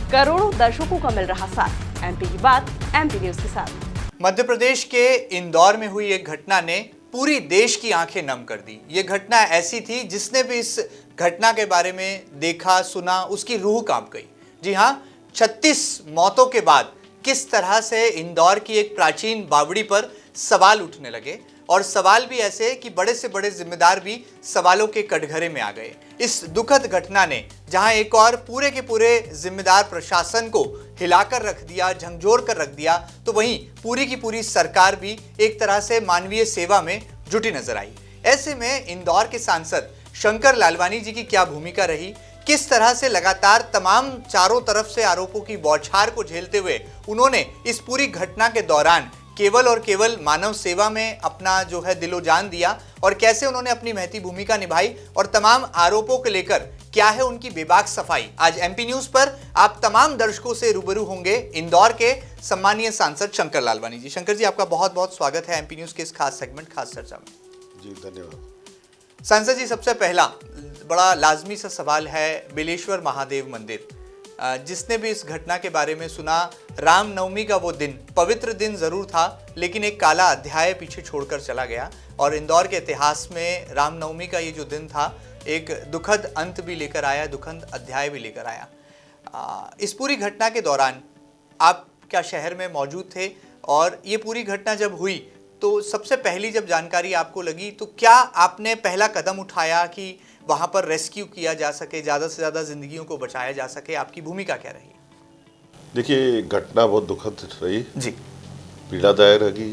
करोड़ों दर्शकों का मिल रहा साथ। एमपी की बात एमपी न्यूज के साथ। मध्य प्रदेश के इंदौर में हुई एक घटना ने पूरी देश की आंखें नम कर दी। ये घटना ऐसी थी जिसने भी इस घटना के बारे में देखा सुना उसकी रूह कांप गई। जी हाँ, 36 मौतों के बाद किस तरह से इंदौर की एक प्राचीन बावड़ी पर सवाल उठने लगे, और सवाल भी ऐसे कि बड़े से बड़े जिम्मेदार भी सवालों के कटघरे में आ गए। इस दुखद घटना ने जहां एक और पूरे के पूरे जिम्मेदार प्रशासन को हिलाकर रख दिया, झंझोर कर रख दिया, तो वहीं पूरी की पूरी सरकार भी एक तरह से मानवीय सेवा में जुटी नजर आई। ऐसे में इंदौर के सांसद शंकर लालवानी जी की क्या भूमिका रही, किस तरह से लगातार तमाम चारों तरफ से आरोपों की बौछार को झेलते हुए उन्होंने इस पूरी घटना के दौरान केवल और केवल मानव सेवा में अपना जो है दिलो जान दिया, और कैसे उन्होंने अपनी महती भूमिका निभाई, और तमाम आरोपों को लेकर क्या है उनकी बेबाक सफाई। आज एमपी न्यूज पर आप तमाम दर्शकों से रूबरू होंगे इंदौर के सम्मानीय सांसद शंकर लालवानी जी। शंकर जी, आपका बहुत बहुत स्वागत है एमपी न्यूज के इस खास सेगमेंट, खास चर्चा में। जी धन्यवाद। सांसद जी, सबसे पहला बड़ा लाजमी सा सवाल है बेलेश्वर महादेव मंदिर। जिसने भी इस घटना के बारे में सुना, रामनवमी का वो दिन पवित्र दिन जरूर था, लेकिन एक काला अध्याय पीछे छोड़कर चला गया, और इंदौर के इतिहास में रामनवमी का ये जो दिन था एक दुखद अंत भी लेकर आया, दुखद अध्याय भी लेकर आया। इस पूरी घटना के दौरान आप क्या शहर में मौजूद थे, और ये पूरी घटना जब हुई तो सबसे पहली जब जानकारी आपको लगी तो क्या आपने पहला कदम उठाया कि वहां पर रेस्क्यू किया जा सके, ज़्यादा से ज़्यादा जिंदगियों को बचाया जा सके? आपकी भूमिका क्या रही? देखिए, घटना बहुत दुखद रही जी, पीड़ादायक रही।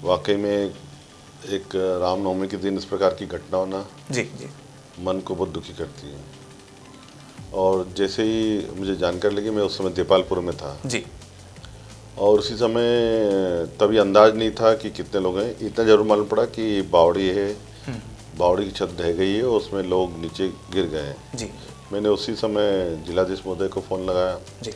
वाकई में एक रामनवमी के दिन इस प्रकार की घटना होना जी जी, मन को बहुत दुखी करती है। और जैसे ही मुझे जानकारी लगी, मैं उस समय देपालपुर में था जी, और उसी समय तभी अंदाज नहीं था कि कितने लोग हैं। इतना जरूर मालूम पड़ा कि बावड़ी है, बावड़ी की छत ढह गई है और उसमें लोग नीचे गिर गए हैं। जी, मैंने उसी समय जिलाधीश महोदय को फ़ोन लगाया, जी,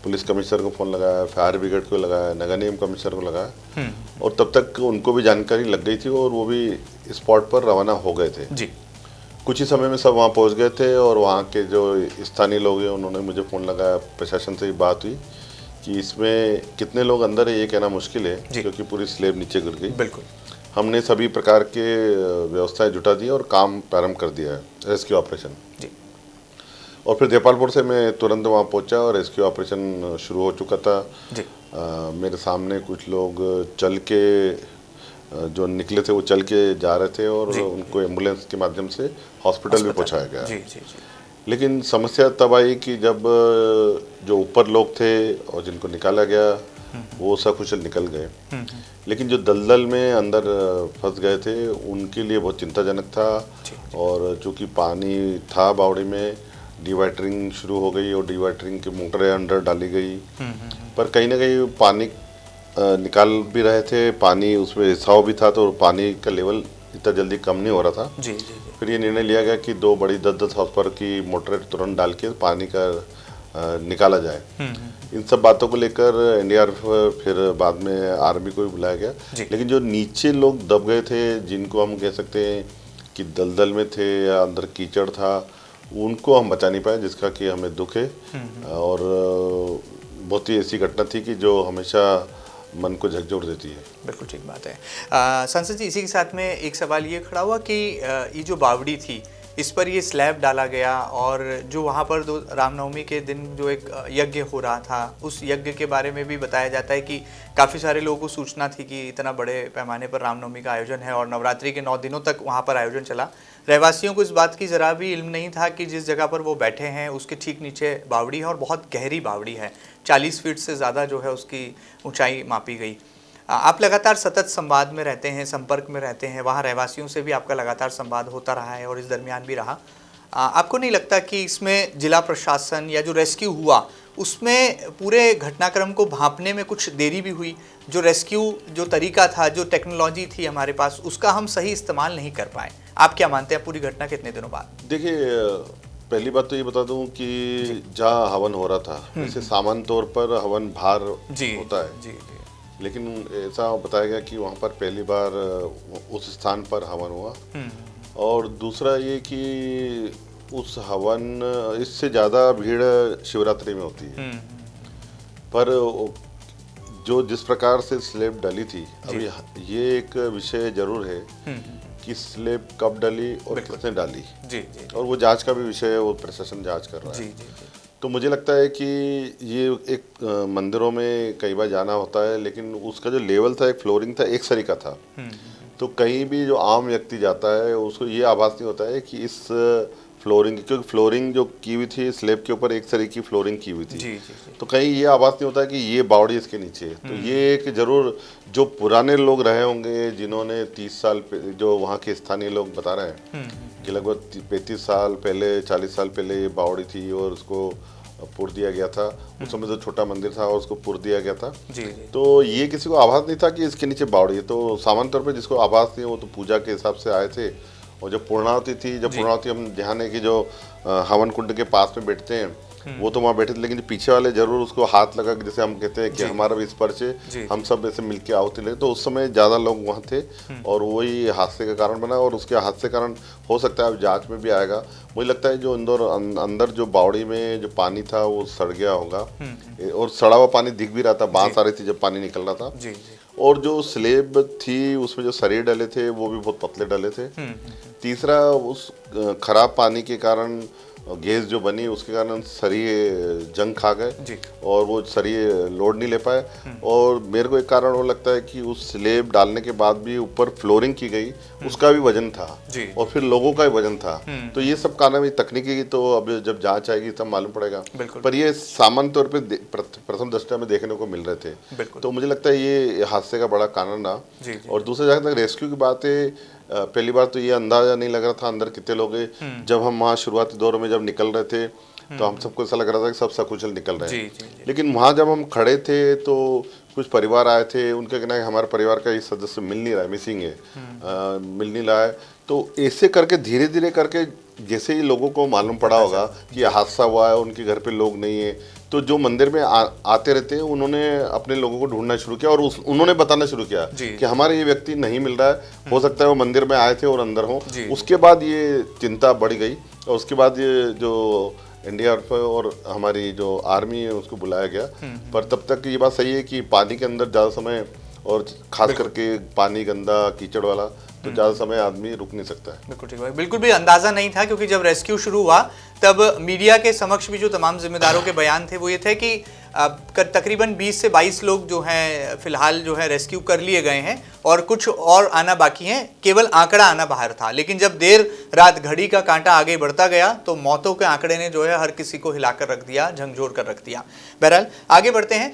पुलिस कमिश्नर को फ़ोन लगाया, फायर ब्रिगेड को लगाया, नगर निगम कमिश्नर को लगाया, और तब तक उनको भी जानकारी लग गई थी और वो भी स्पॉट पर रवाना हो गए थे। जी, कुछ ही समय में सब वहाँ पहुँच गए थे, और वहाँ के जो स्थानीय लोग हैं उन्होंने मुझे फ़ोन लगाया, प्रशासन से ही बात हुई कि इसमें कितने लोग अंदर है ये कहना मुश्किल है, क्योंकि पूरी स्लेब नीचे गिर गई। बिल्कुल। हमने सभी प्रकार के व्यवस्थाएं जुटा दी और काम प्रारंभ कर दिया है, रेस्क्यू ऑपरेशन। जी, और फिर देपालपुर से मैं तुरंत वहाँ पहुँचा और रेस्क्यू ऑपरेशन शुरू हो चुका था। जी, मेरे सामने कुछ लोग चल के जो निकले थे वो चल के जा रहे थे, और उनको एम्बुलेंस के माध्यम से हॉस्पिटल भी पहुँचाया गया। जी, जी, जी, लेकिन समस्या तब आई कि जब जो ऊपर लोग थे और जिनको निकाला गया वो सकुशल निकल गए, लेकिन जो दलदल में अंदर फंस गए थे उनके लिए बहुत चिंताजनक था। और चूँकि पानी था बावड़ी में, डिवाटरिंग शुरू हो गई और डिवाटरिंग की मोटरें अंदर डाली गई, पर कहीं ना कहीं पानी निकाल भी रहे थे, पानी उसमें रिसाव भी था, तो पानी का लेवल इतना जल्दी कम नहीं हो रहा था। जी, जी, फिर ये निर्णय लिया गया कि 2 बड़ी 10-10 हाउस पावर की मोटरें तुरंत डाल के पानी का निकाला जाए। इन सब बातों को लेकर एनडीआरएफ, फिर बाद में आर्मी को भी बुलाया गया। लेकिन जो नीचे लोग दब गए थे, जिनको हम कह सकते हैं कि दलदल में थे या अंदर कीचड़ था, उनको हम बचा नहीं पाए, जिसका कि हमें दुख है। और बहुत ही ऐसी घटना थी कि जो हमेशा मन को झकझोर देती है। बिल्कुल ठीक बात है। संसद जी, इसी के साथ में एक सवाल ये खड़ा हुआ कि ये जो बावड़ी थी इस पर ये स्लैब डाला गया, और जो वहाँ पर रामनवमी के दिन जो एक यज्ञ हो रहा था उस यज्ञ के बारे में भी बताया जाता है कि काफ़ी सारे लोगों को सूचना थी कि इतना बड़े पैमाने पर रामनवमी का आयोजन है, और नवरात्रि के 9 दिनों तक वहाँ पर आयोजन चला। रहवासियों को इस बात की ज़रा भी इल्म नहीं था कि जिस जगह पर वो बैठे हैं उसके ठीक नीचे बावड़ी है, और बहुत गहरी बावड़ी है, 40 फीट से ज़्यादा जो है उसकी ऊंचाई मापी गई। आप लगातार सतत संवाद में रहते हैं, संपर्क में रहते हैं, वहाँ रहवासियों से भी आपका लगातार संवाद होता रहा है और इस दरमियान भी रहा। आपको नहीं लगता कि इसमें जिला प्रशासन या जो रेस्क्यू हुआ उसमें पूरे घटनाक्रम को भांपने में कुछ देरी भी हुई? जो रेस्क्यू जो तरीका था, जो टेक्नोलॉजी थी हमारे पास, उसका हम सही इस्तेमाल नहीं कर पाए। आप क्या मानते हैं पूरी घटना कितने दिनों बाद? देखिए, पहली बात तो ये बता दूं कि जहाँ हवन हो रहा था, जैसे सामान्य तौर पर हवन बाहर होता है, जी, लेकिन ऐसा बताया गया कि वहाँ पर पहली बार उस स्थान पर हवन हुआ। और दूसरा ये कि उस हवन इससे ज़्यादा भीड़ शिवरात्रि में होती है। पर जो जिस प्रकार से स्लेब डली थी, अभी ये एक विषय जरूर है कि स्लेब कब डली और किसने डाली। जी। और वो जांच का भी विषय है, वो प्रशासन जांच कर रहा है। जी। तो मुझे लगता है कि ये एक मंदिरों में कई बार जाना होता है, लेकिन उसका जो लेवल था, एक फ्लोरिंग था, एक सरीका था। तो कहीं भी जो आम व्यक्ति जाता है उसको ये आभास नहीं होता है कि इस फ्लोरिंग, क्योंकि फ्लोरिंग जो की हुई थी स्लेब के ऊपर एक सरी की फ्लोरिंग की हुई थी। जी। तो कहीं ये आभास नहीं होता कि ये बावड़ी इसके नीचे है। तो ये एक जरूर जो पुराने लोग रहे होंगे, जिन्होंने 30 साल जो वहाँ के स्थानीय लोग बता रहे हैं कि लगभग 35 साल पहले, 40 साल पहले ये बावड़ी थी और उसको पुर दिया गया था। उस समय जो छोटा मंदिर था और उसको पुर दिया गया था। जी। तो ये किसी को आभास नहीं था कि इसके नीचे बावड़ी है। तो सामान्य तौर पे जिसको आभास नहीं, वो तो पूजा के हिसाब से आए थे। और जब पूर्णावती थी, जब पूर्णावती हम ध्यान है कि जो हवन कुंड के पास में बैठते हैं, वो तो वहाँ बैठे थे, लेकिन जो पीछे वाले जरूर उसको हाथ लगा के, जैसे हम कहते हैं कि हमारा भी स्पर्श है, हम सब ऐसे मिलके आहुति लगे। तो उस समय ज़्यादा लोग वहाँ थे और वही हादसे का कारण बना। और उसके हादसे के कारण हो सकता है अब जांच में भी आएगा। मुझे लगता है जो अंदर जो बावड़ी में जो पानी था वो सड़ गया होगा, और सड़ा हुआ पानी दिख भी रहा था, बांस आ रही थी जब पानी निकल रहा था। और जो स्लेब थी उसमें जो सरिये डले थे वो भी बहुत पतले डले थे। तीसरा, उस खराब पानी के कारण गैस जो बनी उसके कारण सरिये जंग खा गए और वो सरिये लोड नहीं ले पाए। और मेरे को एक कारण वो लगता है कि उस स्लेब डालने के बाद भी ऊपर फ्लोरिंग की गई, उसका भी वजन था और फिर लोगों का भी वजन था। तो ये सब कारण तकनीकी की तो अब जब जांच आएगी तब मालूम पड़ेगा। पर ये सामान्य तौर पे प्रथम दृष्टया में देखने को मिल रहे थे। तो मुझे लगता है ये हादसे का बड़ा कारण रहा। और दूसरा, जहाँ तक रेस्क्यू की बात है, पहली बार तो ये अंदाजा नहीं लग रहा था अंदर कितने लोग हैं। जब हम वहाँ शुरुआती दौर में जब निकल रहे थे तो हम सबको ऐसा लग रहा था कि सब सकुशल निकल रहे हैं। लेकिन वहाँ जब हम खड़े थे तो कुछ परिवार आए थे, उनका कहना है हमारे परिवार का ये सदस्य मिल नहीं रहा है, मिसिंग है, मिल नहीं रहा है। तो ऐसे करके धीरे धीरे करके जैसे ही लोगों को मालूम पड़ा होगा कि हादसा हुआ है, उनके घर पे लोग नहीं है, तो जो मंदिर में आते रहते हैं उन्होंने अपने लोगों को ढूंढना शुरू किया और उन्होंने बताना शुरू किया कि हमारे ये व्यक्ति नहीं मिल रहा है, हो सकता है वो मंदिर में आए थे और अंदर हो। उसके बाद ये चिंता बढ़ गई और उसके बाद ये जो NDRF और हमारी जो आर्मी है उसको बुलाया गया। पर तब तक ये बात सही है कि पानी के अंदर ज़्यादा समय, और खास करके पानी गंदा कीचड़ वाला, तो ज़्यादा समय आदमी रुक नहीं सकता है। बिल्कुल ठीक है, बिल्कुल भी अंदाजा नहीं था, क्योंकि जब रेस्क्यू शुरू हुआ तब मीडिया के समक्ष भी जो तमाम जिम्मेदारों के बयान थे वो ये थे कि तकरीबन 20 से 22 लोग जो हैं फिलहाल जो है रेस्क्यू कर लिए गए हैं और कुछ और आना बाकी हैं। केवल आंकड़ा आना बाहर था, लेकिन जब देर रात घड़ी का कांटा आगे बढ़ता गया तो मौतों के आंकड़े ने जो है हर किसी को हिलाकर रख दिया, झंझोर कर रख दिया। बहरहाल आगे बढ़ते हैं।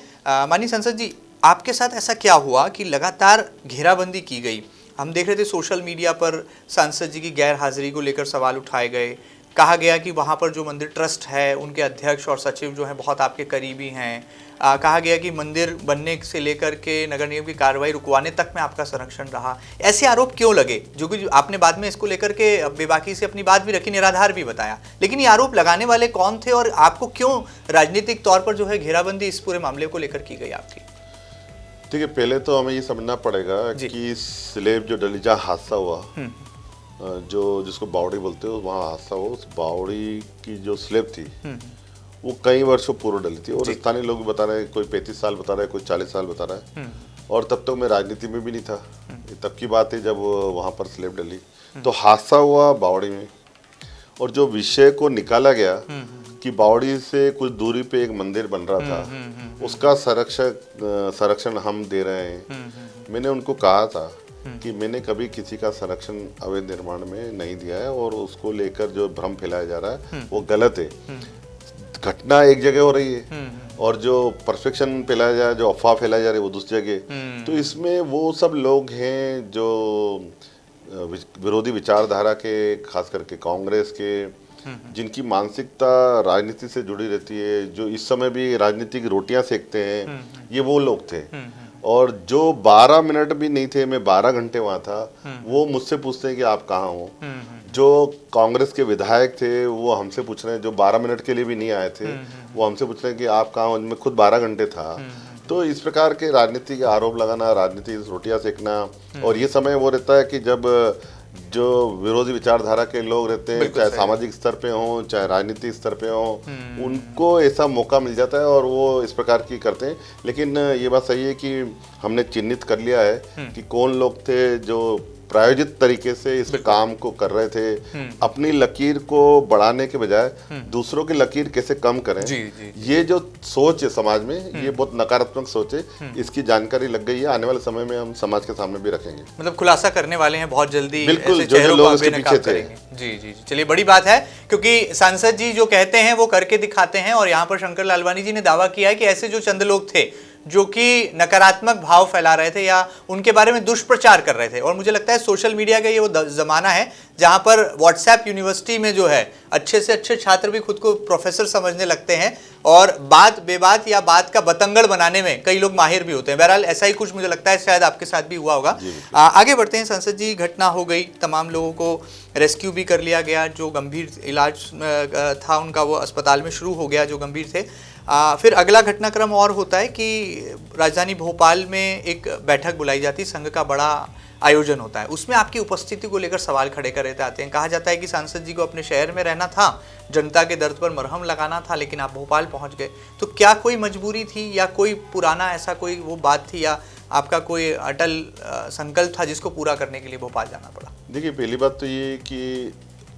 माननीय सांसद जी, आपके साथ ऐसा क्या हुआ कि लगातार घेराबंदी की गई? हम देख रहे थे सोशल मीडिया पर सांसद जी की गैर हाजिरी को लेकर सवाल उठाए गए, कहा गया कि वहाँ पर जो मंदिर ट्रस्ट है उनके अध्यक्ष और सचिव जो हैं बहुत आपके करीबी हैं। कहा गया कि मंदिर बनने से लेकर के नगर निगम की कार्रवाई रुकवाने तक में आपका संरक्षण रहा। ऐसे आरोप क्यों लगे? जो कि आपने बाद में इसको लेकर के बेबाकी से अपनी बात भी रखी, निराधार भी बताया, लेकिन ये आरोप लगाने वाले कौन थे और आपको क्यों राजनीतिक तौर पर जो है घेराबंदी इस पूरे मामले को लेकर की गई आपकी? ठीक है, पहले तो हमें ये समझना पड़ेगा कि स्लेब जो डली, जहाँ हादसा हुआ, जो जिसको बावड़ी बोलते हो, वहाँ हादसा हुआ, उस बावड़ी की जो स्लेब थी वो कई वर्षों पूर्व डली थी। और स्थानीय लोग बता रहे हैं, कोई 35 साल बता रहा है, कोई 40 साल बता रहा है। और तब तक मैं राजनीति में भी नहीं था, तब की बात है जब वहाँ पर स्लेब डली। तो हादसा हुआ बावड़ी में, और जो विषय को निकाला गया कि बावड़ी से कुछ दूरी पे एक मंदिर बन रहा था, उसका संरक्षण हम दे रहे हैं। मैंने उनको कहा था कि मैंने कभी किसी का संरक्षण अवैध निर्माण में नहीं दिया है, और उसको लेकर जो भ्रम फैलाया जा रहा है वो गलत है। घटना एक जगह हो रही है और जो परफेक्शन फैलाया जा रहा है, जो अफवाह फैलाई जा रही है, वो दूसरी जगह। तो इसमें वो सब लोग हैं जो विरोधी विचारधारा के, खास करके कांग्रेस के, जिनकी मानसिकता राजनीति से जुड़ी रहती है, जो इस समय भी राजनीतिक रोटियां सेकते हैं, ये वो लोग थे। और जो 12 मिनट भी नहीं थे, मैं 12 घंटे वहाँ था, वो मुझसे पूछते हैं कि आप कहाँ हो। जो कांग्रेस के विधायक थे वो हमसे पूछ रहे हैं, जो 12 मिनट के लिए भी नहीं आए थे, वो हमसे पूछ रहे हैं कि आप कहाँ हो। मैं खुद 12 घंटे था। तो इस प्रकार के राजनीति के आरोप लगाना, राजनीति रोटियां सेकना, और ये समय वो रहता है कि जब जो विरोधी विचारधारा के लोग रहते हैं, बिल्कुल चाहे सही। सामाजिक स्तर पे हों चाहे राजनीतिक स्तर पे हों, उनको ऐसा मौका मिल जाता है और वो इस प्रकार की करते हैं। लेकिन ये बात सही है कि हमने चिन्हित कर लिया है कि कौन लोग थे जो प्रायोजित तरीके से इस काम को कर रहे थे, अपनी लकीर को बढ़ाने के बजाय दूसरों की लकीर कैसे कम करें। जी, जी, ये जो सोच है समाज में, ये बहुत नकारात्मक सोच है। इसकी जानकारी लग गई है, आने वाले समय में हम समाज के सामने भी रखेंगे। मतलब खुलासा करने वाले हैं बहुत जल्दी, बिल्कुल, ऐसे जो चेहरों लोग को उसके बेनकाब पीछे थे। करेंगे। जी जी जी, चलिए बड़ी बात है, क्योंकि सांसद जी जो कहते हैं वो करके दिखाते हैं। और यहाँ पर शंकर लालवानी जी ने दावा किया है कि ऐसे जो चंद लोग थे जो कि नकारात्मक भाव फैला रहे थे या उनके बारे में दुष्प्रचार कर रहे थे, और मुझे लगता है सोशल मीडिया का ये वो जमाना है जहां पर व्हाट्सएप यूनिवर्सिटी में जो है अच्छे से अच्छे छात्र भी खुद को प्रोफेसर समझने लगते हैं और बात बेबात या बात का बतंगड़ बनाने में कई लोग माहिर भी होते हैं। बहरहाल ऐसा ही कुछ मुझे लगता है शायद आपके साथ भी हुआ होगा। आगे बढ़ते हैं। संसद जी, घटना हो गई, तमाम लोगों को रेस्क्यू भी कर लिया गया, जो गंभीर इलाज था उनका वो अस्पताल में शुरू हो गया जो गंभीर थे। फिर अगला घटनाक्रम और होता है कि राजधानी भोपाल में एक बैठक बुलाई जाती है, संघ का बड़ा आयोजन होता है, उसमें आपकी उपस्थिति को लेकर सवाल खड़े करे जाते हैं। कहा जाता है कि सांसद जी को अपने शहर में रहना था, जनता के दर्द पर मरहम लगाना था, लेकिन आप भोपाल पहुंच गए। तो क्या कोई मजबूरी थी या कोई पुराना ऐसा कोई वो बात थी या आपका कोई अटल संकल्प था जिसको पूरा करने के लिए भोपाल जाना पड़ा? देखिए, पहली बात तो ये कि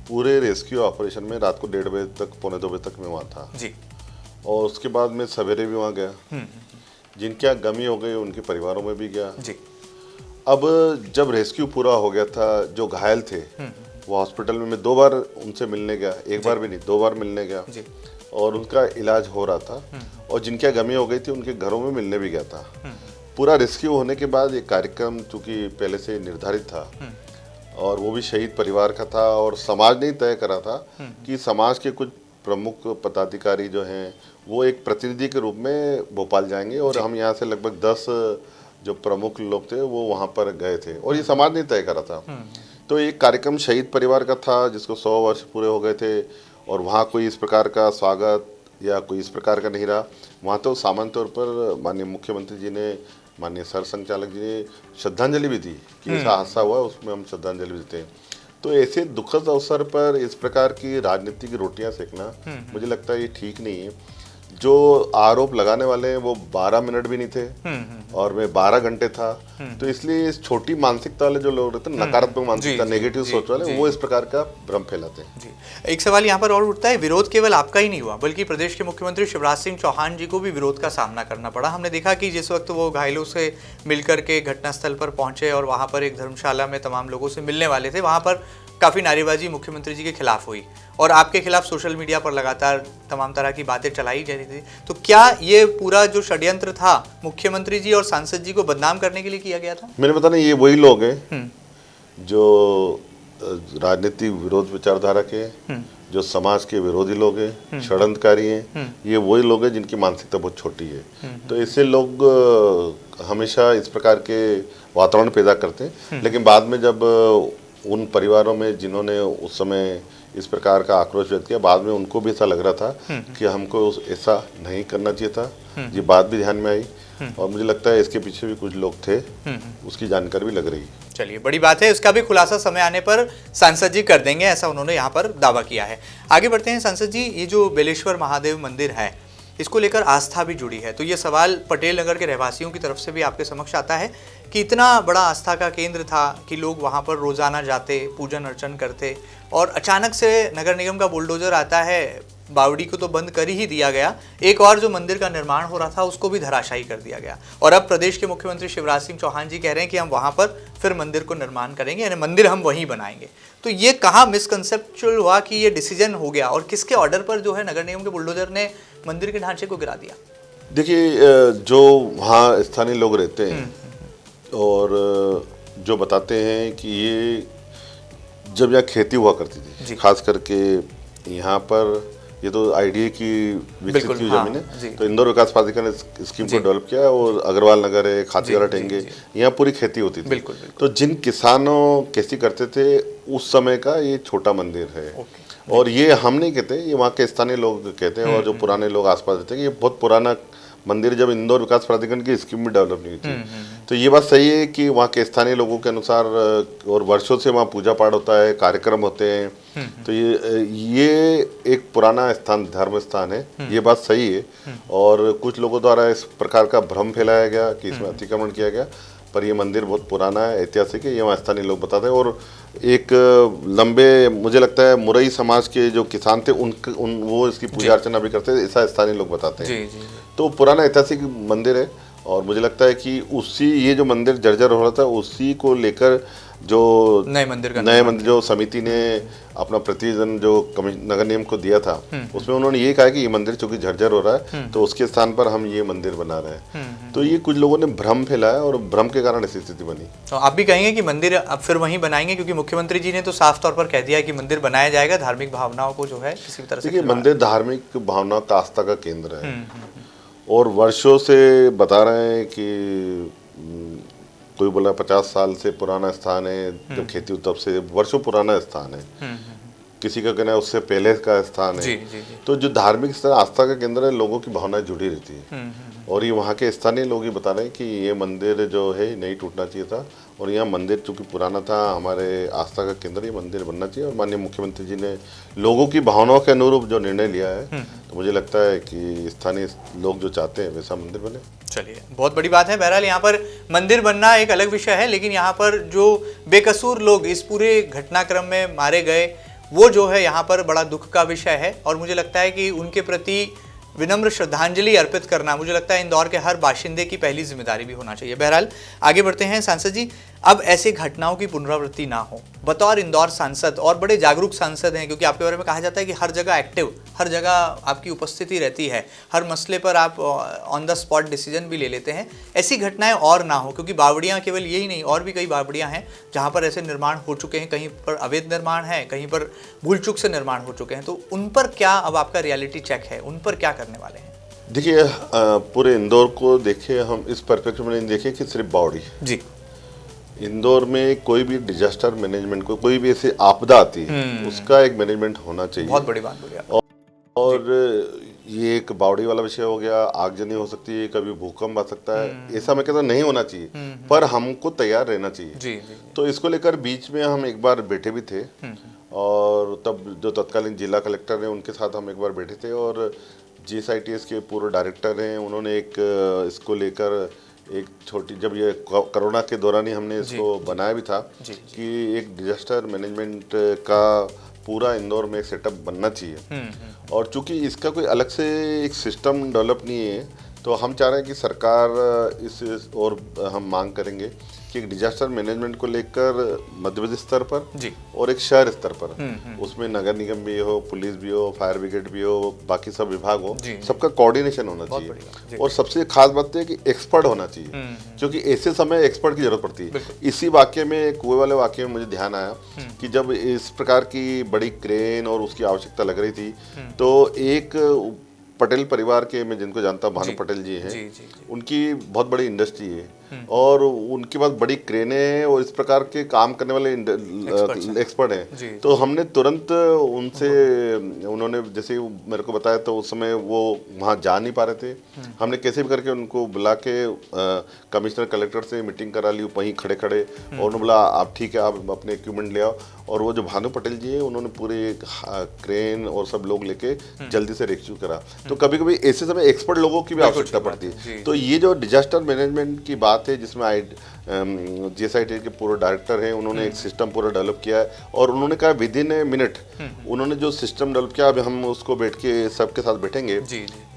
पूरे रेस्क्यू ऑपरेशन में रात को 1:30 बजे तक, 1:45 बजे तक मैं वहाँ था जी। और उसके बाद मैं सवेरे भी वहाँ गया। जिनके यहाँ गमी हो गई उनके परिवारों में भी गया जी। अब जब रेस्क्यू पूरा हो गया था, जो घायल थे वो हॉस्पिटल में मैं 2 बार उनसे मिलने गया, एक बार भी नहीं 2 बार मिलने गया जी। और उनका इलाज हो रहा था। और जिनके यहाँ गमी हो गई थी उनके घरों में मिलने भी गया था। पूरा रेस्क्यू होने के बाद एक कार्यक्रम चूंकि पहले से निर्धारित था और वो भी शहीद परिवार का था और समाज ने ही तय करा था कि समाज के कुछ प्रमुख पदाधिकारी जो हैं वो एक प्रतिनिधि के रूप में भोपाल जाएंगे और हम यहाँ से लगभग 10 जो प्रमुख लोग थे वो वहाँ पर गए थे और ये समाज ने तय करा था। तो एक कार्यक्रम शहीद परिवार का था जिसको 100 वर्ष पूरे हो गए थे और वहाँ कोई इस प्रकार का स्वागत या कोई इस प्रकार का नहीं रहा। वहाँ तो सामान्य तौर पर माननीय मुख्यमंत्री जी ने, माननीय सरसंघचालक जी ने श्रद्धांजलि भी दी कि ऐसा हादसा हुआ, उसमें हम श्रद्धांजलि भी देते हैं। तो ऐसे दुखद अवसर पर इस प्रकार की राजनीति की रोटियां सेकना मुझे लगता है ये ठीक नहीं है। जो आरोप लगाने वाले हैं वो 12 मिनट भी नहीं थे और मैं 12 घंटे था। तो इसलिए इस छोटी मानसिकता वाले जो लोग रहते हैं, नकारात्मक मानसिकता, नेगेटिव सोच वाले, वो इस प्रकार का भ्रम फैलाते हैं। जी। एक सवाल यहाँ पर और उठता है, विरोध केवल आपका ही नहीं हुआ बल्कि प्रदेश के मुख्यमंत्री शिवराज सिंह चौहान जी को भी विरोध का सामना करना पड़ा। हमने देखा कि जिस वक्त वो घायलों से मिलकर के घटनास्थल पर पहुंचे और वहाँ पर एक धर्मशाला में तमाम लोगों से मिलने वाले थे, वहाँ पर काफ़ी नारेबाजी मुख्यमंत्री जी के खिलाफ हुई और आपके खिलाफ सोशल मीडिया पर लगातार तमाम तरह की बातें चलाई जा रही थी। तो क्या ये पूरा जो षड्यंत्र था मुख्यमंत्री जी और सांसद जी को बदनाम करने के लिए किया गया था? मैंने बताया, ये वही लोग हैं जो राजनीतिक विरोध विचारधारा के, जो समाज के विरोधी लोग हैं, षड्यंत्रकारी हैं। ये वही लोग हैं जिनकी मानसिकता बहुत छोटी है। तो इससे लोग हमेशा इस प्रकार के वातावरण पैदा करते हैं, लेकिन बाद में जब उन परिवारों में जिन्होंने उस समय इस प्रकार का आक्रोश व्यक्त किया, बाद में उनको भी ऐसा लग रहा था कि हमको ऐसा नहीं करना चाहिए था। ये बात भी ध्यान में आई और मुझे लगता है इसके पीछे भी कुछ लोग थे, उसकी जानकारी भी लग रही है। चलिए बड़ी बात है, इसका भी खुलासा समय आने पर सांसद जी कर देंगे, ऐसा उन्होंने यहाँ पर दावा किया है। आगे बढ़ते हैं सांसद जी, ये जो बेलेश्वर महादेव मंदिर है इसको लेकर आस्था भी जुड़ी है, तो ये सवाल पटेल नगर के रहवासियों की तरफ से भी आपके समक्ष आता है कि इतना बड़ा आस्था का केंद्र था कि लोग वहाँ पर रोजाना जाते, पूजन अर्चन करते और अचानक से नगर निगम का बुलडोजर आता है, बावड़ी को तो बंद कर ही दिया गया, एक और जो मंदिर का निर्माण हो रहा था उसको भी धराशायी कर दिया गया और अब प्रदेश के मुख्यमंत्री शिवराज सिंह चौहान जी कह रहे हैं कि हम वहाँ पर फिर मंदिर को निर्माण करेंगे, यानी मंदिर हम वहीं बनाएंगे। तो ये कहाँ मिसकंसेप्चुअल हुआ कि ये डिसीजन हो गया और किसके ऑर्डर पर जो है नगर निगम के बुलडोजर ने मंदिर के ढांचे को गिरा दिया? देखिए, जो वहाँ स्थानीय लोग रहते हैं और जो बताते हैं कि ये जब यहाँ खेती हुआ करती थी, खास करके यहाँ पर, ये तो आईडीए की विकसित की जमीन है, तो इंदौर विकास प्राधिकरण ने स्कीम को डेवलप किया और अग्रवाल नगर है, खातीवाड़ा टेंगे, यहाँ पूरी खेती होती थी। तो जिन किसानों खेती करते थे उस समय का ये छोटा मंदिर है और ये हम नहीं कहते, ये वहाँ के स्थानीय लोग कहते हैं और जो पुराने लोग आसपास रहते हैं कि ये बहुत पुराना मंदिर, जब इंदौर विकास प्राधिकरण की स्कीम भी डेवलप नहीं हुई थी। तो ये बात सही है कि वहाँ के स्थानीय लोगों के अनुसार और वर्षों से वहाँ पूजा पाठ होता है, कार्यक्रम होते हैं। तो ये एक पुराना स्थान, धर्म स्थान है, ये बात सही है। और कुछ लोगों द्वारा इस प्रकार का भ्रम फैलाया गया कि इसमें अतिक्रमण किया गया, पर ये मंदिर बहुत पुराना है, ऐतिहासिक है, ये वहाँ स्थानीय लोग बताते हैं। और एक लंबे, मुझे लगता है मुरई समाज के जो किसान थे वो इसकी पूजा अर्चना भी करते हैं, ऐसा स्थानीय लोग बताते हैं। जी। तो पुराना ऐतिहासिक मंदिर है और मुझे लगता है कि ये जो मंदिर जर्जर हो रहा था, उसी को लेकर जो नए मंदिर जो समिति ने अपना प्रतिवेदन जो नगर निगम को दिया था, उसमें उन्होंने ये कहा कि ये मंदिर चूंकि जर्जर हो रहा है तो उसके स्थान पर हम ये मंदिर बना रहे हैं। तो ये कुछ लोगों ने भ्रम फैलाया और भ्रम के कारण ऐसी स्थिति बनी। तो आप भी कहेंगे कि मंदिर अब फिर वहीं बनाएंगे, क्योंकि मुख्यमंत्री जी ने तो साफ तौर पर कह दिया है कि मंदिर बनाया जाएगा, धार्मिक भावनाओं को जो है किसी भी तरह से। मंदिर धार्मिक भावनाओं का, आस्था का केंद्र है और वर्षों से बता रहे हैं कि कोई बोला 50 साल से पुराना स्थान है, जब खेती तब से वर्षों पुराना स्थान है, किसी का कहना है उससे पहले का स्थान है। जी। तो जो धार्मिक स्थान, आस्था का केंद्र है, लोगों की भावनाएं जुड़ी रहती है। और ये वहाँ के स्थानीय लोग ही बता रहे हैं कि ये मंदिर जो है नहीं टूटना चाहिए था और यहाँ मंदिर चूंकि पुराना था, हमारे आस्था का केंद्र, ये मंदिर बनना चाहिए। और माननीय मुख्यमंत्री जी ने लोगों की भावनाओं के अनुरूप जो निर्णय लिया है, तो मुझे लगता है कि स्थानीय लोग जो चाहते हैं वैसा मंदिर बने। चलिए, बहुत बड़ी बात है। बहरहाल यहाँ पर मंदिर बनना एक अलग विषय है, लेकिन यहाँ पर जो बेकसूर लोग इस पूरे घटनाक्रम में मारे गए, वो जो है यहाँ पर बड़ा दुख का विषय है। और मुझे लगता है कि उनके प्रति विनम्र श्रद्धांजलि अर्पित करना, मुझे लगता है इंदौर के हर बाशिंदे की पहली जिम्मेदारी भी होना चाहिए। बहरहाल आगे बढ़ते हैं। सांसद जी, अब ऐसी घटनाओं की पुनरावृत्ति ना हो, बतौर इंदौर सांसद, और बड़े जागरूक सांसद हैं, क्योंकि आपके बारे में कहा जाता है कि हर जगह एक्टिव, हर जगह आपकी उपस्थिति रहती है, हर मसले पर आप ऑन द स्पॉट डिसीजन भी ले लेते हैं। ऐसी घटनाएं और ना हो, क्योंकि बावड़ियाँ केवल यही नहीं, और भी कई बावड़ियाँ हैं जहाँ पर ऐसे निर्माण हो चुके हैं, कहीं पर अवैध निर्माण है, कहीं पर भूल चूक से निर्माण हो चुके हैं। तो उन पर क्या अब आपका रियलिटी चेक है, उन पर क्या करने वाले हैं? देखिए, पूरे इंदौर को देखिए, हम इस परस्पेक्टिव में नहीं देखें कि सिर्फ बावड़ी जी। इंदौर में कोई भी डिजास्टर मैनेजमेंट को, कोई भी ऐसी आपदा आती है, उसका एक मैनेजमेंट होना चाहिए। बहुत बड़ी बात बोली आप। और ये एक बावड़ी वाला विषय हो गया, आगजनी हो सकती है, कभी भूकंप आ सकता है, ऐसा मैं कहता नहीं होना चाहिए, पर हमको तैयार रहना चाहिए। जी। तो इसको लेकर बीच में हम एक बार बैठे भी थे और तब जो तत्कालीन जिला कलेक्टर हैं उनके साथ हम एक बार बैठे थे और GSITS के पूर्व डायरेक्टर हैं, उन्होंने एक इसको लेकर एक छोटी, जब ये कोरोना के दौरान ही हमने इसको बनाया भी था कि एक डिजास्टर मैनेजमेंट का पूरा इंदौर में एक सेटअप बनना चाहिए। और चूंकि इसका कोई अलग से एक सिस्टम डेवलप नहीं है, तो हम चाह रहे हैं कि सरकार इस और हम मांग करेंगे कि एक डिजास्टर मैनेजमेंट को लेकर मध्य प्रदेश स्तर पर जी और एक शहर स्तर पर उसमें नगर निगम भी हो, पुलिस भी हो, फायर ब्रिगेड भी हो, बाकी सब विभाग हो, सबका कोऑर्डिनेशन होना चाहिए। और सबसे खास बात है कि एक्सपर्ट होना चाहिए, क्योंकि ऐसे समय एक्सपर्ट की जरूरत पड़ती है। इसी वाक्य में, कुएं वाले वाक्य में मुझे ध्यान आया कि जब इस प्रकार की बड़ी क्रेन और उसकी आवश्यकता लग रही थी, तो एक पटेल परिवार के, मैं जिनको जानता हूँ, भानु पटेल जी हैं, उनकी बहुत बड़ी इंडस्ट्री है और उनके पास बड़ी क्रेनें हैं और इस प्रकार के काम करने वाले एक्सपर्ट हैं। तो हमने तुरंत उनसे, उन्होंने जैसे मेरे को बताया, तो उस समय वो वहाँ जा नहीं पा रहे थे, हमने कैसे भी करके उनको बुला के कमिश्नर कलेक्टर से मीटिंग करा ली वहीं खड़े खड़े, और उन्होंने बोला आप ठीक है, आप अपने इक्विपमेंट ले आओ। और वो जो भानु पटेल जी है, उन्होंने पूरे क्रेन और सब लोग लेके जल्दी से रेस्क्यू करा। तो कभी कभी ऐसे समय एक्सपर्ट लोगों की भी आवश्यकता पड़ती है। तो ये जो डिजास्टर मैनेजमेंट की बात है, जिसमें GSITS के पूर्व डायरेक्टर हैं, उन्होंने एक सिस्टम पूरा डेवलप किया है और उन्होंने कहा विद इन ए मिनट उन्होंने जो सिस्टम डेवलप किया, अभी हम उसको बैठ के सबके साथ बैठेंगे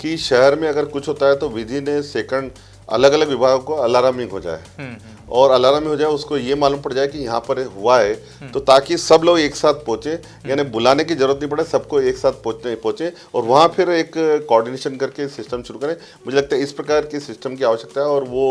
कि शहर में अगर कुछ होता है तो विद इन ए सेकंड अलग अलग विभागों को अलार्मिंग हो जाए और अलार्म हो जाए, उसको ये मालूम पड़ जाए कि यहाँ पर हुआ है, तो ताकि सब लोग एक साथ पहुंचे, यानी बुलाने की जरूरत नहीं पड़े, सबको एक साथ पहुंचे और वहाँ फिर एक कोऑर्डिनेशन करके सिस्टम शुरू करें। मुझे लगता है इस प्रकार के सिस्टम की आवश्यकता है और वो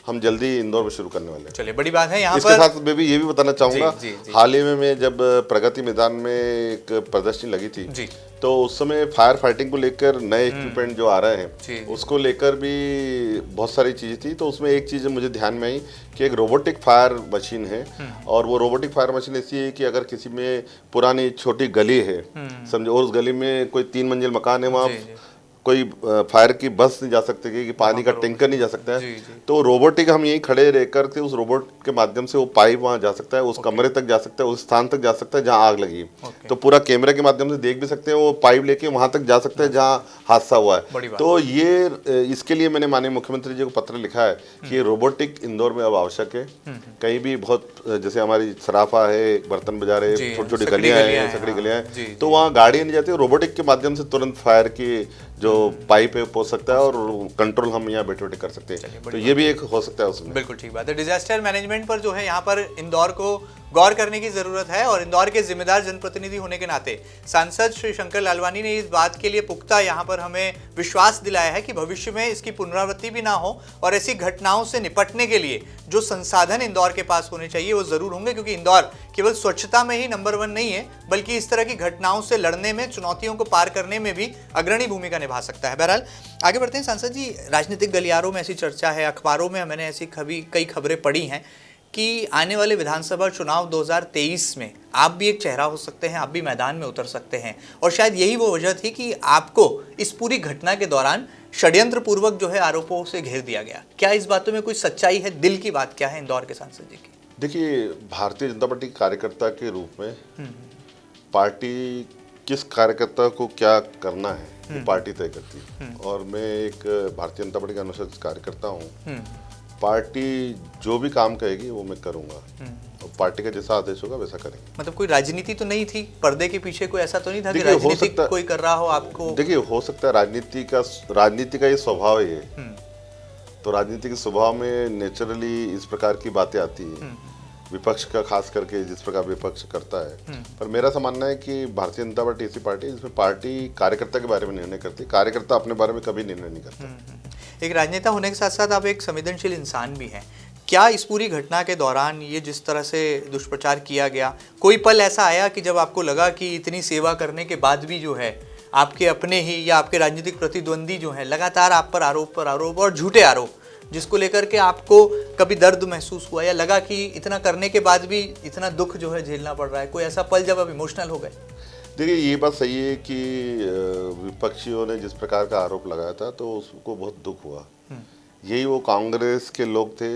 हम जल्दी इंदौर में शुरू करने वाले हैं। चलिए, बड़ी बात है। यहाँ इसके साथ मैं भी ये भी बताना चाहूँगा, हाल ही में मैं जब प्रगति मैदान में एक प्रदर्शनी लगी थी, तो उस समय फायर फाइटिंग को लेकर नए इक्विपमेंट जो आ रहे जी। हैं उसको लेकर भी बहुत सारी चीज़ें थी। तो उसमें एक चीज़ मुझे ध्यान में आई कि एक रोबोटिक फायर मशीन है, और वो रोबोटिक फायर मशीन ऐसी है कि अगर किसी में पुरानी छोटी गली है समझो, और उस गली में कोई 3 मंजिल मकान है, वहाँ कोई फायर की बस नहीं जा सकती कि पानी का टैंकर नहीं जा सकता है, तो रोबोटिक हम यहीं खड़े रहकर के उस रोबोट के माध्यम से वो पाइप वहाँ जा सकता है, उस कमरे तक जा सकता है, उस स्थान तक जा सकता है जहाँ आग लगी। तो पूरा कैमरे के माध्यम से देख भी सकते हैं, वो पाइप लेके वहाँ तक जा सकता है जहाँ हादसा हुआ है। तो ये इसके लिए मैंने माननीय मुख्यमंत्री जी को पत्र लिखा है कि ये रोबोटिक इंदौर में अब आवश्यक है। कहीं भी बहुत जैसे हमारी सराफा है, बर्तन बाजार है, छोटी छोटी गलियाँ हैं, सकड़ी गलियाँ हैं, तो वहाँ गाड़ी नहीं जाती, रोबोटिक के माध्यम से तुरंत फायर की जो पाइप है पहुंच सकता है और कंट्रोल हम यहाँ बैठे बैठे कर सकते हैं। तो ये भी एक हो सकता है उसमें। बिल्कुल ठीक बात है। डिजास्टर मैनेजमेंट पर जो है यहाँ पर इंदौर को गौर करने की जरूरत है, और इंदौर के जिम्मेदार जनप्रतिनिधि होने के नाते सांसद श्री शंकर लालवानी ने इस बात के लिए पुख्ता यहाँ पर हमें विश्वास दिलाया है कि भविष्य में इसकी पुनरावृत्ति भी ना हो, और ऐसी घटनाओं से निपटने के लिए जो संसाधन इंदौर के पास होने चाहिए वो जरूर होंगे, क्योंकि इंदौर केवल स्वच्छता में ही नंबर 1 नहीं है, बल्कि इस तरह की घटनाओं से लड़ने में, चुनौतियों को पार करने में भी अग्रणी भूमिका निभा सकता है। बहरहाल आगे बढ़ते हैं। सांसद जी, राजनीतिक गलियारों में ऐसी चर्चा है, अखबारों में मैंने ऐसी कई खबरें पढ़ी हैं कि आने वाले विधानसभा चुनाव 2023 में आप भी एक चेहरा हो सकते हैं, आप भी मैदान में उतर सकते हैं, और शायद यही वो वजह थी कि आपको इस पूरी घटना के दौरान षड्यंत्र पूर्वक जो है आरोपों से घेर दिया गया। क्या इस बातों में कोई सच्चाई है? दिल की बात क्या है इंदौर के सांसद जी की? देखिए, भारतीय जनता पार्टी कार्यकर्ता के रूप में पार्टी किस कार्यकर्ता को क्या करना है वो पार्टी तय करती है, और मैं एक भारतीय जनता पार्टी का अनुशासित कार्यकर्ता हूँ। पार्टी जो भी काम कहेगी वो मैं करूंगा, और पार्टी का जैसा आदेश होगा वैसा करेंगे। मतलब कोई राजनीति तो नहीं थी पर्दे के पीछे? कोई ऐसा तो नहीं था कि राजनीति कोई कर रहा हो आपको? देखिए, हो सकता है राजनीति का ये स्वभाव है, तो राजनीति के स्वभाव में नेचुरली इस प्रकार की बातें आती है, विपक्ष का खास करके जिस प्रकार विपक्ष करता है। पर मेरा ऐसा मानना है कि भारतीय जनता पार्टी ऐसी पार्टी है जिसमें पार्टी कार्यकर्ता के बारे में निर्णय करती है, कार्यकर्ता अपने बारे में कभी निर्णय नहीं करता। एक राजनेता होने के साथ साथ आप एक संवेदनशील इंसान भी हैं। क्या इस पूरी घटना के दौरान ये जिस तरह से दुष्प्रचार किया गया, कोई पल ऐसा आया कि जब आपको लगा कि इतनी सेवा करने के बाद भी जो है आपके अपने ही या आपके राजनीतिक प्रतिद्वंदी जो है लगातार आप पर आरोप और झूठे आरोप, जिसको लेकर के आपको कभी दर्द महसूस हुआ या लगा कि इतना करने के बाद भी इतना दुख जो है झेलना पड़ रहा है? कोई ऐसा पल जब आप इमोशनल हो गए? देखिए, ये बात सही है कि विपक्षियों ने जिस प्रकार का आरोप लगाया था तो उसको बहुत दुख हुआ। यही वो कांग्रेस के लोग थे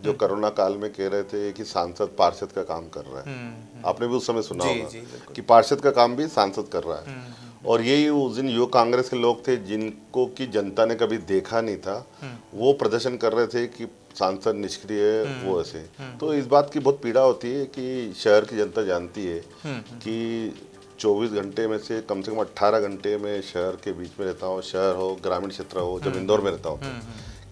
जो कोरोना काल में कह रहे थे कि सांसद पार्षद का काम कर रहा है। आपने भी उस समय सुना होगा कि पार्षद का काम भी सांसद कर रहा है। और यही उस दिन युवक कांग्रेस के लोग थे जिनको की जनता ने कभी देखा नहीं था, वो प्रदर्शन कर रहे थे कि सांसद निष्क्रिय है, वो ऐसे। तो इस बात की बहुत पीड़ा होती है कि शहर की जनता जानती है कि 24 घंटे में से कम 18 घंटे में शहर के बीच में रहता हूँ, शहर हो, ग्रामीण क्षेत्र हो। जब इंदौर में रहता हूँ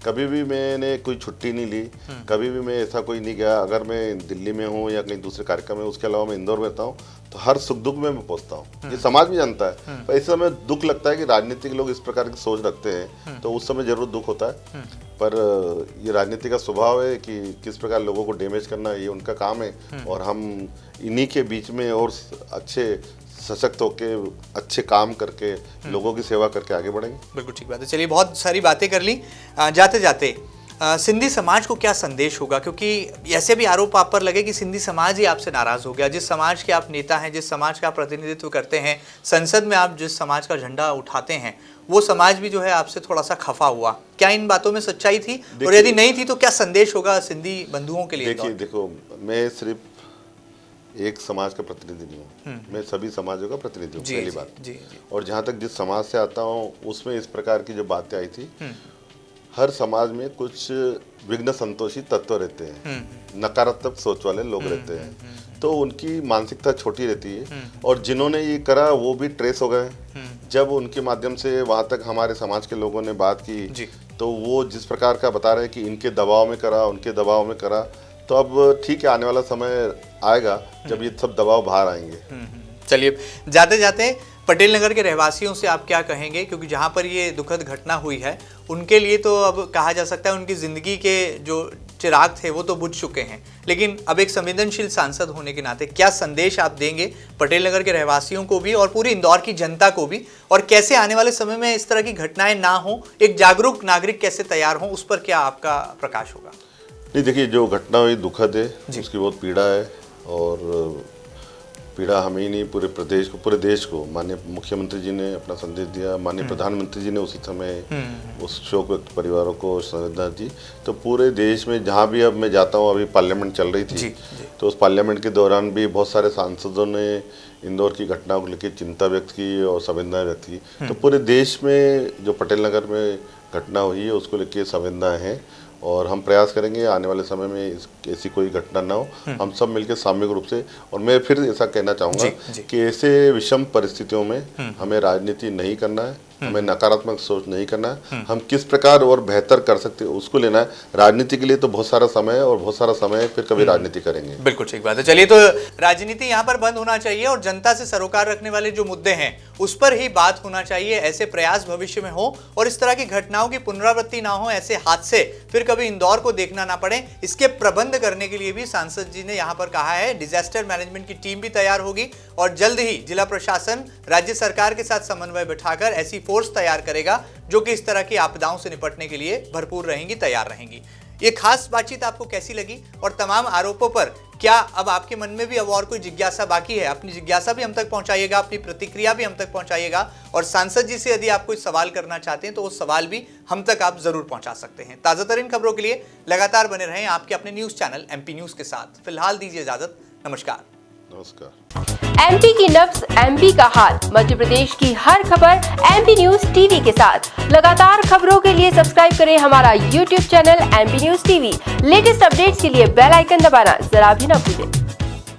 कभी भी मैंने कोई छुट्टी नहीं ली, कभी भी मैं ऐसा कोई नहीं गया। अगर मैं दिल्ली में हूँ या कहीं दूसरे कार्यक्रम में, उसके अलावा मैं इंदौर में रहता हूँ, तो हर सुख दुख में मैं पहुँचता हूँ। ये समाज भी जानता है। पर इस समय दुख लगता है कि राजनीतिक लोग इस प्रकार की सोच रखते हैं, तो उस समय जरूर दुख होता है। पर ये राजनीति का स्वभाव है कि किस प्रकार लोगों को डैमेज करना, ये उनका काम है, और हम इन्हीं के बीच में और अच्छे सशक्त होके अच्छे काम करके लोगों की सेवा करके आगे बढ़ेंगे। बिल्कुल ठीक बात है। चलिए, बहुत सारी बातें कर ली। जाते जाते सिंधी समाज को क्या संदेश होगा, क्योंकि ऐसे भी आरोप आप पर लगे कि सिंधी समाज ही आपसे नाराज हो गया। जिस समाज के आप नेता हैं, जिस समाज का आप प्रतिनिधित्व करते हैं, संसद में आप जिस समाज का झंडा उठाते हैं, वो समाज भी जो है आपसे थोड़ा सा खफा हुआ। क्या इन बातों में सच्चाई थी, और यदि नहीं थी तो क्या संदेश होगा सिंधी बंधुओं के लिए? देखो, मैं सिर्फ एक समाज का प्रतिनिधि नहीं हूँ, मैं सभी समाजों का प्रतिनिधि हूँ, पहली बात। और जहाँ तक जिस समाज से आता हूँ उसमें इस प्रकार की जो बातें आई थी, हर समाज में कुछ विघ्न संतोषी तत्व रहते हैं, नकारात्मक सोच वाले लोग रहते हैं, तो उनकी मानसिकता छोटी रहती है। और जिन्होंने ये करा वो भी ट्रेस हो गए। जब उनके माध्यम से वहाँ तक हमारे समाज के लोगों ने बात की, तो वो जिस प्रकार का बता रहे हैं कि इनके दबाव में करा, उनके दबाव में करा, तो अब ठीक है, आने वाला समय आएगा जब ये सब दबाव बाहर आएंगे। चलिए, जाते जाते पटेल नगर के रहवासियों से आप क्या कहेंगे, क्योंकि जहां पर ये दुखद घटना हुई है उनके लिए तो अब कहा जा सकता है उनकी जिंदगी के जो चिराग थे वो तो बुझ चुके हैं, लेकिन अब एक संवेदनशील सांसद होने के नाते क्या संदेश आप देंगे पटेल नगर के रहवासियों को भी और पूरी इंदौर की जनता को भी, और कैसे आने वाले समय में इस तरह की घटनाएं ना हो, एक जागरूक नागरिक कैसे तैयार हो, उस पर क्या आपका प्रकाश होगा? नहीं, देखिए जो घटना हुई दुखद है, उसकी बहुत पीड़ा है, और पीड़ा हमें ही नहीं पूरे प्रदेश को, पूरे देश को। माननीय मुख्यमंत्री जी ने अपना संदेश दिया, माननीय प्रधानमंत्री जी ने उसी समय उस शोक व्यक्त परिवारों को संवेदना दी। तो पूरे देश में जहाँ भी अब मैं जाता हूँ, अभी पार्लियामेंट चल रही थी, तो उस पार्लियामेंट के दौरान भी बहुत सारे सांसदों ने इंदौर की घटना को लेकर चिंता व्यक्त की और संवेदनाएं व्यक्त की। तो पूरे देश में जो पटेल नगर में घटना हुई है उसको लेकर संवेदनाएं हैं, और हम प्रयास करेंगे आने वाले समय में ऐसी कोई घटना ना हो, हम सब मिलकर सामूहिक रूप से। और मैं फिर ऐसा कहना चाहूँगा कि ऐसे विषम परिस्थितियों में हमें राजनीति नहीं करना है, हमें नकारात्मक सोच नहीं करना है, हम किस प्रकार और बेहतर कर सकते हैं उसको लेना है। राजनीति के लिए तो बहुत सारा समय है, और बहुत सारा समय फिर कभी राजनीति करेंगे। बिल्कुल ठीक बात है। चलिए, तो राजनीति यहाँ पर बंद होना चाहिए और जनता से सरोकार रखने वाले जो मुद्दे हैं उस पर ही बात होना चाहिए। ऐसे प्रयास भविष्य में हो और इस तरह की घटनाओं की पुनरावृत्ति ना हो, ऐसे हादसे फिर कभी इंदौर को देखना ना पड़े। इसके प्रबंध करने के लिए भी सांसद जी ने यहाँ पर कहा है डिजास्टर मैनेजमेंट की टीम भी तैयार होगी, और जल्द ही जिला प्रशासन राज्य सरकार के साथ समन्वय बिठाकर ऐसी फोर्स तैयार करेगा जो कि इस तरह की आपदाओं से निपटने के लिए भरपूर रहेंगी, तैयार रहेंगी। ये खास बातचीत आपको कैसी लगी, और तमाम आरोपों पर क्या अब आपके मन में भी अब और कोई जिज्ञासा बाकी है? अपनी जिज्ञासा भी हम तक पहुंचाइएगा, अपनी प्रतिक्रिया भी हम तक पहुंचाइएगा, और सांसद जी से यदि आप कोई सवाल करना चाहते हैं तो वो सवाल भी हम तक आप जरूर पहुंचा सकते हैं। ताजा तरीन खबरों के लिए लगातार बने रहें आपके अपने न्यूज चैनल एमपी न्यूज के साथ। फिलहाल दीजिए इजाजत, नमस्कार। एमपी की नब्ज, एमपी का हाल, मध्य प्रदेश की हर खबर एमपी न्यूज टीवी के साथ। लगातार खबरों के लिए सब्सक्राइब करें हमारा YouTube channel MP news TV. Latest updates के लिए बेल आइकन दबाना जरा भी न भूलें।